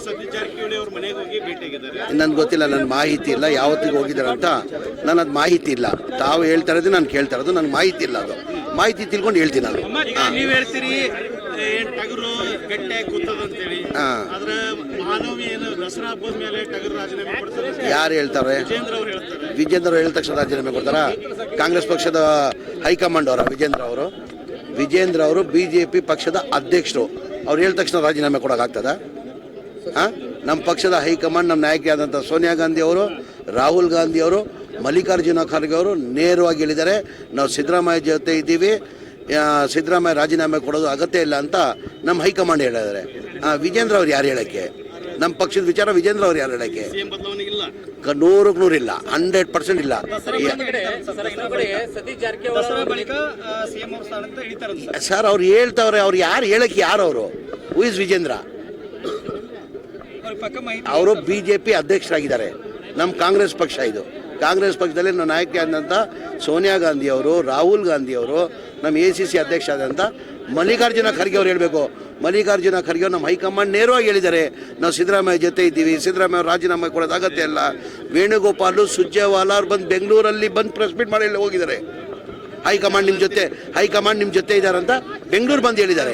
ಸತೀಶ್ ಜಾರಕಿಹೊಳಿ ಅವ್ರ ಮನೆಗೆ ಹೋಗಿ ಭೇಟಿಯಾಗಿದ್ದಾರೆ. ನನಗೆ ಗೊತ್ತಿಲ್ಲ, ನನ್ನ ಮಾಹಿತಿ ಇಲ್ಲ, ಯಾವತ್ತಿಗೆ ಹೋಗಿದ್ದಾರೆ ಅಂತ ಅದು ಮಾಹಿತಿ ಇಲ್ಲ. ತಾವು ಹೇಳ್ತಾ ಇರೋದು ನಾನು ಕೇಳ್ತಾ ಇರೋದು, ನನಗೆ ಮಾಹಿತಿ ಇಲ್ಲ. ಅದು ಮಾಹಿತಿ ತಿಳ್ಕೊಂಡು ಹೇಳ್ತೀನಿ ನಾನು. ನೀವು ಹೇಳ್ತೀರಿ ಟಗರು ಗಟ್ಟೆ ಕೂತದಂತೇಳಿ, ಆದ್ರೆ ಮಹಾನವಮಿ ಏನು ದಸರಾ ಹಬ್ಬದ ಮೇಲೆ ಟಗರು ರಾಜೀನಾಮೆ ಕೊಡ್ತಾರೆ ಯಾರು ಹೇಳ್ತಾರೆ? ವಿಜೇಂದ್ರ ಅವರು ಹೇಳ್ತಾರೆ. ವಿಜೇಂದ್ರ ಅವರು ಹೇಳಿದ ತಕ್ಷಣ ರಾಜೀನಾಮೆ ಕೊಡ್ತಾರ? ಕಾಂಗ್ರೆಸ್ ಪಕ್ಷದ ಹೈಕಮಾಂಡ್ ಅವರ ವಿಜೇಂದ್ರ ಅವರು BJP ಪಕ್ಷದ ಅಧ್ಯಕ್ಷರು. ಅವ್ರು ಹೇಳಿದ ತಕ್ಷಣ ರಾಜೀನಾಮೆ ಕೊಡೋಕ್ಕಾಗ್ತದ? ನಮ್ಮ ಪಕ್ಷದ ಹೈಕಮಾಂಡ್, ನಮ್ಮ ನಾಯಕಿಯಾದಂಥ ಸೋನಿಯಾ ಗಾಂಧಿ ಅವರು, ರಾಹುಲ್ ಗಾಂಧಿ ಅವರು, ಮಲ್ಲಿಕಾರ್ಜುನ ಖರ್ಗೆ ಅವರು ನೇರವಾಗಿ ಹೇಳಿದ್ದಾರೆ, ನಾವು ಸಿದ್ದರಾಮಯ್ಯ ಜೊತೆ ಇದ್ದೀವಿ, ಸಿದ್ದರಾಮಯ್ಯ ರಾಜೀನಾಮೆ ಕೊಡೋದು ಅಗತ್ಯ ಇಲ್ಲ ಅಂತ ನಮ್ಮ ಹೈಕಮಾಂಡ್ ಹೇಳಿದ್ದಾರೆ. ವಿಜೇಂದ್ರ ಅವ್ರು ಯಾರು ಹೇಳೋಕ್ಕೆ? ನಮ್ಮ ಪಕ್ಷದ ವಿಚಾರ ವಿಜೇಂದ್ರ ಅವ್ರು ಯಾರು ಹೇಳೋಕ್ಕೆ? 100ಕ್ಕೆ 100 ಇಲ್ಲ, 100% ಇಲ್ಲ. ಸರ್ ಅವ್ರು ಹೇಳ್ತವ್ರೆ, ಅವ್ರು ಯಾರು ಹೇಳಕ್ಕೆ? ಯಾರು ಅವರು? Who is Vijendra? ಅವರು BJP ಅಧ್ಯಕ್ಷರಾಗಿದ್ದಾರೆ. ನಮ್ಮ ಕಾಂಗ್ರೆಸ್ ಪಕ್ಷ ಇದು. ಕಾಂಗ್ರೆಸ್ ಪಕ್ಷದಲ್ಲಿ ನಮ್ಮ ನಾಯಕಿಯಾದಂಥ ಸೋನಿಯಾ ಗಾಂಧಿ ಅವರು, ರಾಹುಲ್ ಗಾಂಧಿ ಅವರು, ನಮ್ಮ ACC ಅಧ್ಯಕ್ಷ ಆದಂಥ ಮಲ್ಲಿಕಾರ್ಜುನ ಖರ್ಗೆ ಅವ್ರು ಹೇಳಬೇಕು. ಮಲ್ಲಿಕಾರ್ಜುನ ಖರ್ಗೆ ಅವರು ನಮ್ಮ ಹೈಕಮಾಂಡ್ ನೇರವಾಗಿ ಹೇಳಿದ್ದಾರೆ, ನಾವು ಸಿದ್ದರಾಮಯ್ಯ ಜೊತೆ ಇದ್ದೀವಿ, ಸಿದ್ದರಾಮಯ್ಯ ಅವ್ರು ರಾಜೀನಾಮೆ ಕೊಡೋದು ಅಗತ್ಯ ಇಲ್ಲ. ವೇಣುಗೋಪಾಲು, ಸುರ್ಜೇವಾಲಾ ಅವ್ರು ಬಂದು ಬೆಂಗಳೂರಲ್ಲಿ ಬಂದು ಪ್ರೆಸ್ ಮೀಟ್ ಮಾಡಿ ಹೋಗಿದ್ದಾರೆ. ಹೈಕಮಾಂಡ್ ನಿಮ್ಮ ಜೊತೆ ಇದ್ದಾರಂತ ಬೆಂಗಳೂರು ಬಂದು ಹೇಳಿದ್ದಾರೆ.